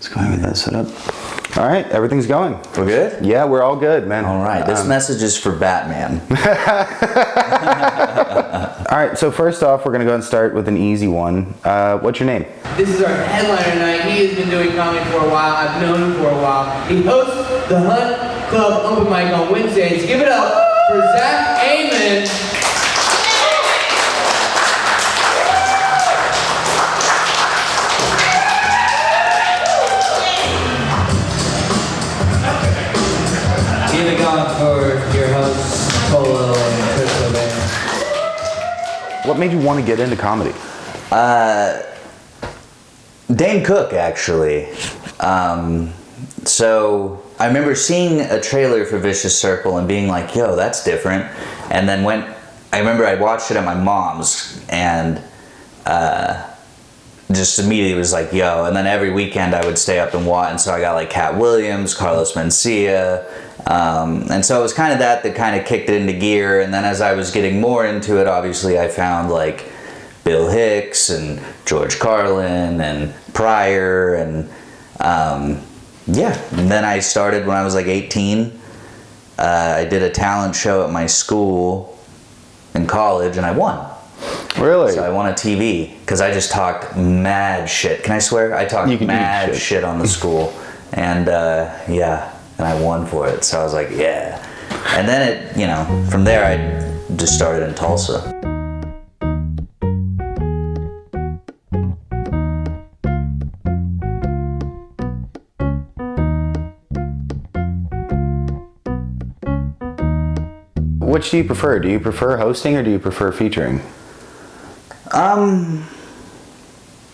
Let's go ahead and get that set up. All right, everything's going. We're good? Yeah, we're all good, man. All right, this message is for Batman. All right, so first off, we're going to go ahead and start with an easy one. What's your name? This is our headliner tonight. He has been doing comedy for a while. I've known him for a while. He hosts the Hunt Club Open Mic on Wednesdays. Give it up for Zach Amon. Give it going for your hosts, Polo and Crystal Band. What made you want to get into comedy? Dane Cook, actually. So I remember seeing a trailer for Vicious Circle and being like, yo, that's different. And then I remember I watched it at my mom's and just immediately was like, yo. And then every weekend I would stay up and watch. And so I got like Cat Williams, Carlos Mencia. And so it was kind of that kind of kicked it into gear. And then as I was getting more into it, obviously I found like Bill Hicks and George Carlin and Pryor and yeah. And then I started when I was like 18. I did a talent show at my school in college and I won. Really? So I won a TV because I just talked mad shit. Can I swear? I talked mad shit on the school. And yeah, and I won for it. So I was like, yeah. And then it, you know, from there I just started in Tulsa. Which do you prefer? Do you prefer hosting or do you prefer featuring?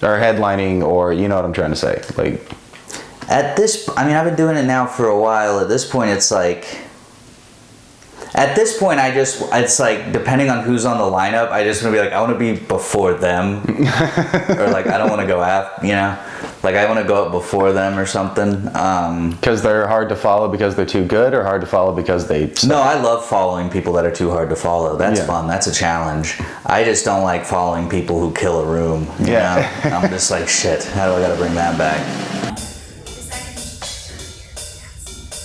Or headlining, or you know what I'm trying to say? Like, at this, I mean, I've been doing it now for a while. At this point, it's like, it's like, depending on who's on the lineup, I just want to be like, I want to be before them. Or like, I don't want to go after, you know? Like, I want to go up before them or something. because they're hard to follow because they're too good, or hard to follow because they suck? No, I love following people that are too hard to follow. That's fun. That's a challenge. I just don't like following people who kill a room. You know? I'm just like, shit, how do I gotta bring that back?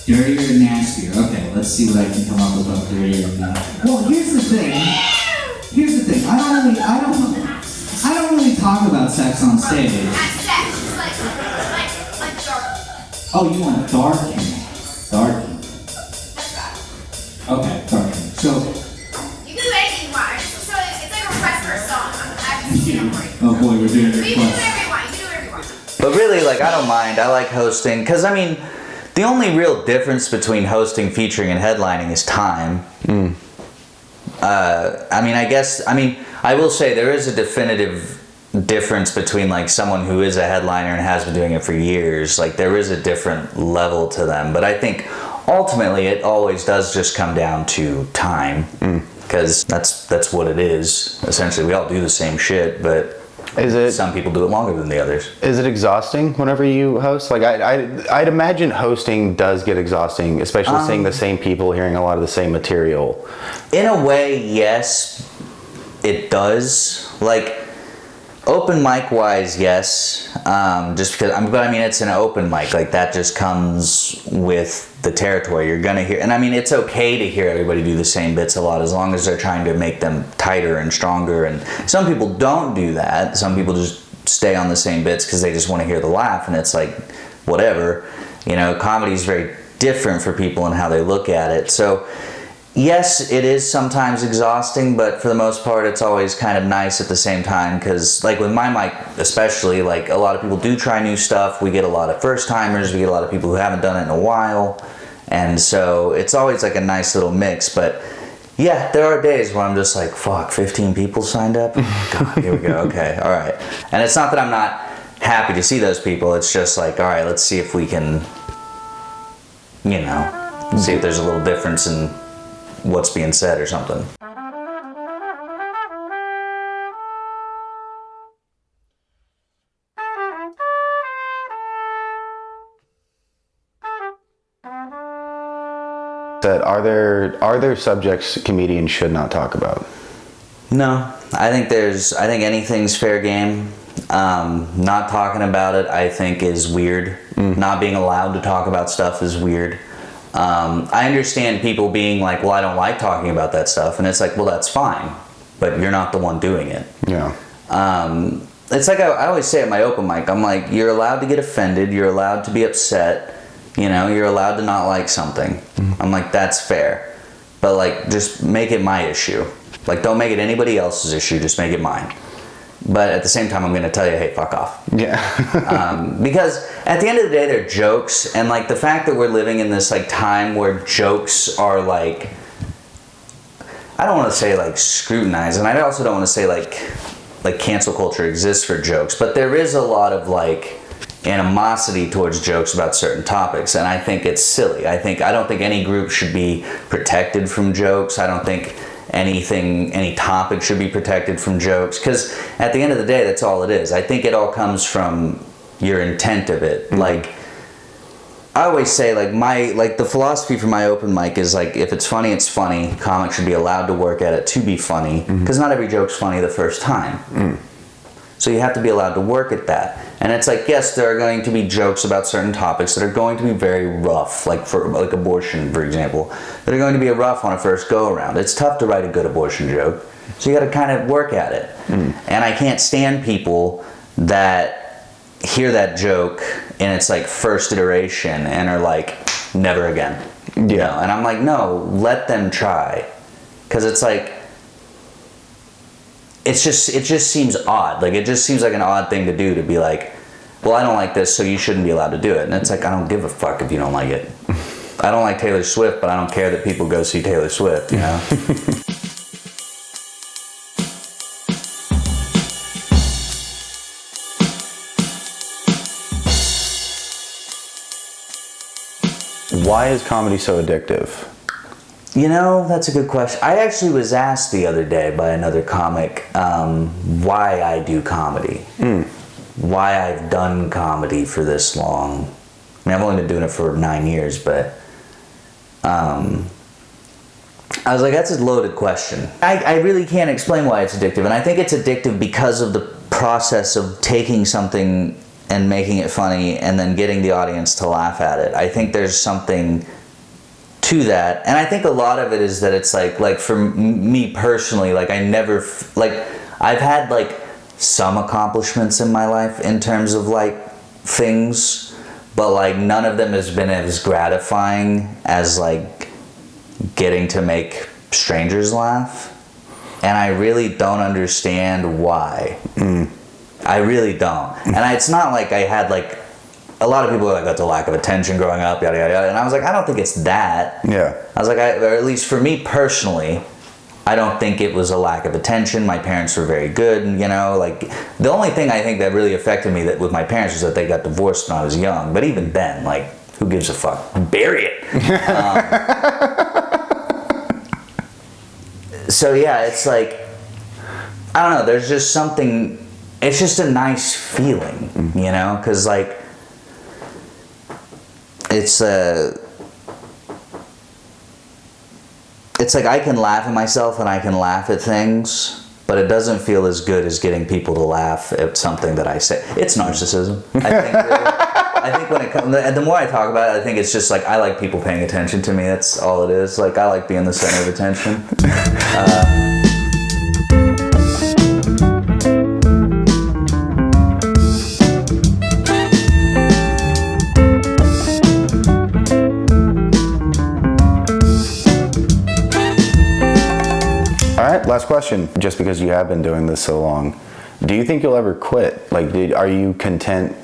Dirtier and nastier. Okay, let's see what I can come up with on dirtier and nastier. Well, here's the thing. I don't really talk about sex on stage. Oh, you want dark? Okay, dark. So. You can do anything you want. So it's like a request for a song. I'm just kidding. Oh boy, we're doing You it. can do whatever you want. You can do whatever you want. But really, like, I don't mind. I like hosting. Because, I mean, the only real difference between hosting, featuring, and headlining is time. I will say there is a definitive difference between like someone who is a headliner and has been doing it for years. Like, there is a different level to them. But I think ultimately it always does just come down to time. Because that's what it is. Essentially, we all do the same shit, but some people do it longer than the others. Is it exhausting whenever you host? Like, I'd imagine hosting does get exhausting, especially seeing the same people, hearing a lot of the same material. In a way, yes, it does. Like, open mic wise, yes. Just because, but I mean, it's an open mic. Like, that just comes with the territory. You're gonna hear, and I mean, it's okay to hear everybody do the same bits a lot, as long as they're trying to make them tighter and stronger. And some people don't do that. Some people just stay on the same bits because they just want to hear the laugh, and it's like, whatever. You know, comedy is very different for people and how they look at it. So, yes, it is sometimes exhausting, but for the most part, it's always kind of nice at the same time, because like with my mic especially, like, a lot of people do try new stuff. We get a lot of first timers, we get a lot of people who haven't done it in a while, and so it's always like a nice little mix. But yeah, there are days where I'm just like, fuck, 15 people signed up? God, here we go, okay, all right. And it's not that I'm not happy to see those people, it's just like, all right, let's see if we can, you know, see if there's a little difference in what's being said or something. That are there subjects comedians should not talk about? No, I think anything's fair game. Not talking about it, I think, is weird. Not being allowed to talk about stuff is weird. I understand people being like, well, I don't like talking about that stuff. And it's like, well, that's fine. But you're not the one doing it. Yeah. It's like I always say at my open mic, I'm like, you're allowed to get offended. You're allowed to be upset. You know, you're allowed to not like something. I'm like, that's fair. But like, just make it my issue. Like, don't make it anybody else's issue. Just make it mine. But at the same time, I'm going to tell you, hey, fuck off. Yeah. Because at the end of the day, they're jokes. And like the fact that we're living in this like time where jokes are like, I don't want to say like scrutinized. And I also don't want to say like cancel culture exists for jokes. But there is a lot of like animosity towards jokes about certain topics. And I think it's silly. I don't think any group should be protected from jokes. I don't think any topic should be protected from jokes, because at the end of the day, that's all it is. I think it all comes from your intent of it. Like I always say, like the philosophy for my open mic is like, if it's funny, it's funny. Comics should be allowed to work at it to be funny, because not every joke's funny the first time. So you have to be allowed to work at that. And it's like, yes, there are going to be jokes about certain topics that are going to be very rough, like for like abortion, for example, that are going to be rough on a first go around. It's tough to write a good abortion joke, so you got to kind of work at it. And I can't stand people that hear that joke in its like first iteration and are like, never again. Yeah. You know? And I'm like, no, let them try, because it's like, it just seems odd. Like, it just seems like an odd thing to do, to be like, well, I don't like this, so you shouldn't be allowed to do it. And it's like, I don't give a fuck if you don't like it. I don't like Taylor Swift, but I don't care that people go see Taylor Swift, you know? Why is comedy so addictive? You know, that's a good question. I actually was asked the other day by another comic why I do comedy. Why I've done comedy for this long. I mean, I've only been doing it for 9 years, but I was like, that's a loaded question. I really can't explain why it's addictive. And I think it's addictive because of the process of taking something and making it funny and then getting the audience to laugh at it. I think there's something to that, and I think a lot of it is that it's like for me personally, like I never, like I've had like some accomplishments in my life in terms of like things, but like none of them has been as gratifying as like getting to make strangers laugh, and I really don't understand why. I really don't. And it's not like I had like, a lot of people are like, that's a lack of attention growing up, yada yada yada. And I was like, I don't think it's that. Yeah. I was like, or at least for me personally, I don't think it was a lack of attention. My parents were very good, and you know, like the only thing I think that really affected me with my parents was that they got divorced when I was young. But even then, like, who gives a fuck? Bury it. So yeah, it's like, I don't know. There's just something. It's just a nice feeling, you know, because like. It's like I can laugh at myself and I can laugh at things, but it doesn't feel as good as getting people to laugh at something that I say. It's narcissism. I think when it comes, and the more I talk about it, I think it's just like I like people paying attention to me. That's all it is. Like I like being the center of attention. Last question. Just because you have been doing this so long, do you think you'll ever quit? Like, are you content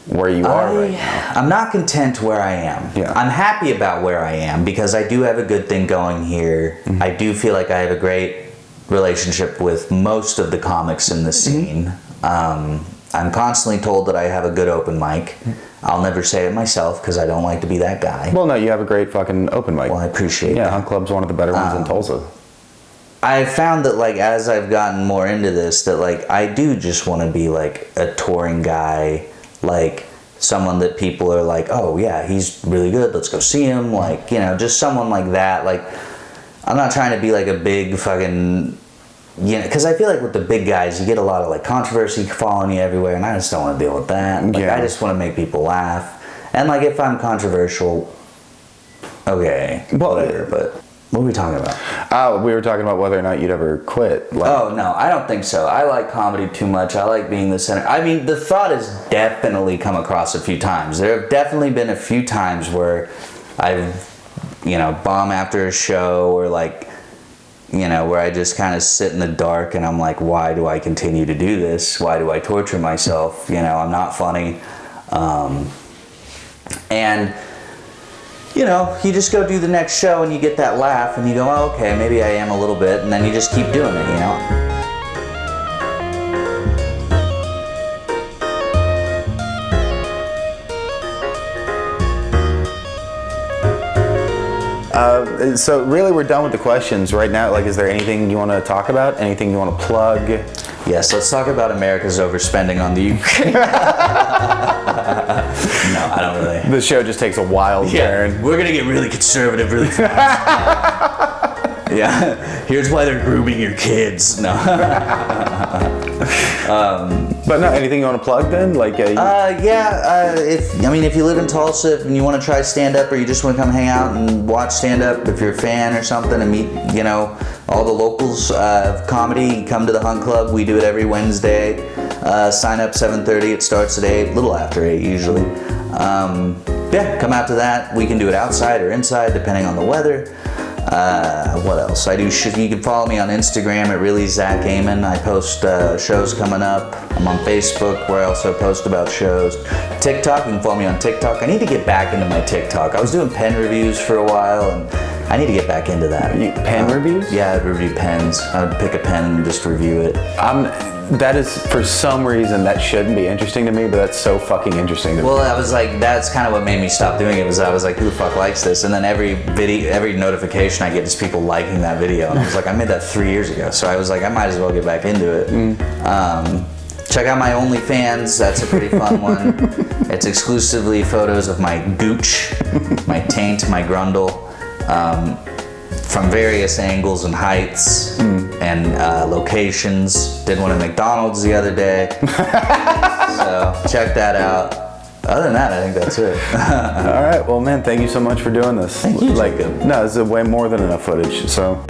where you are right now? I'm not content where I am. Yeah. I'm happy about where I am because I do have a good thing going here. I do feel like I have a great relationship with most of the comics in the scene. I'm constantly told that I have a good open mic. I'll never say it myself because I don't like to be that guy. Well, no, you have a great fucking open mic. Well, I appreciate Yeah, that. Hunt Club's one of the better ones in Tulsa. I found that like as I've gotten more into this, that like I do just want to be like a touring guy, like someone that people are like, oh yeah, he's really good, let's go see him, like, you know, just someone like that. Like I'm not trying to be like a big fucking you know, because I feel like with the big guys, you get a lot of like controversy following you everywhere, and I just don't want to deal with that. Like, Yeah. I just want to make people laugh. And like, if I'm controversial, okay, Well, whatever. But what were we talking about? We were talking about whether or not you'd ever quit. Like, Oh no, I don't think so. I like comedy too much. I like being the center. I mean, the thought has definitely come across a few times. There have definitely been a few times where I've, you know, bomb after a show, or like, you know, where I just kind of sit in the dark and I'm like, why do I continue to do this? Why do I torture myself? You know, I'm not funny. And, you know, you just go do the next show and you get that laugh and you go, oh, okay, maybe I am a little bit. And then you just keep doing it, you know? So really, we're done with the questions right now. Like, is there anything you want to talk about? Anything you want to plug? Yes, let's talk about America's overspending on the Ukraine. No, I don't really. The show just takes a wild turn. We're gonna get really conservative really fast. Yeah, here's why they're grooming your kids. No. But no, anything you want to plug then? Like, if you live in Tulsa and you want to try stand up, or you just want to come hang out and watch stand up, if you're a fan or something, and meet, you know, all the locals of comedy, come to the Hunt Club. We do it every Wednesday. Sign up 7:30. It starts at 8, a little after 8 usually. Yeah, come out to that. We can do it outside or inside depending on the weather. What else? I do. You can follow me on Instagram at really Zach Amon. I post shows coming up. I'm on Facebook, where I also post about shows. TikTok, you can follow me on TikTok. I need to get back into my TikTok. I was doing pen reviews for a while, and I need to get back into that. pen reviews? Yeah, I'd review pens. I'd pick a pen and just review it. That is, for some reason, that shouldn't be interesting to me, but that's so fucking interesting to me. Well, I was like, that's kind of what made me stop doing it. I was like, who the fuck likes this? And then every notification I get is people liking that video, and I was like, I made that 3 years ago, so I was like, I might as well get back into it. Check out my OnlyFans. That's a pretty fun one. It's exclusively photos of my gooch, my taint, my grundle, from various angles and heights and locations. Did one at McDonald's the other day. So check that out. Other than that, I think that's it. All right, well, man, thank you so much for doing this. Thank you, Like, Jacob. no, this is way more than enough footage, so.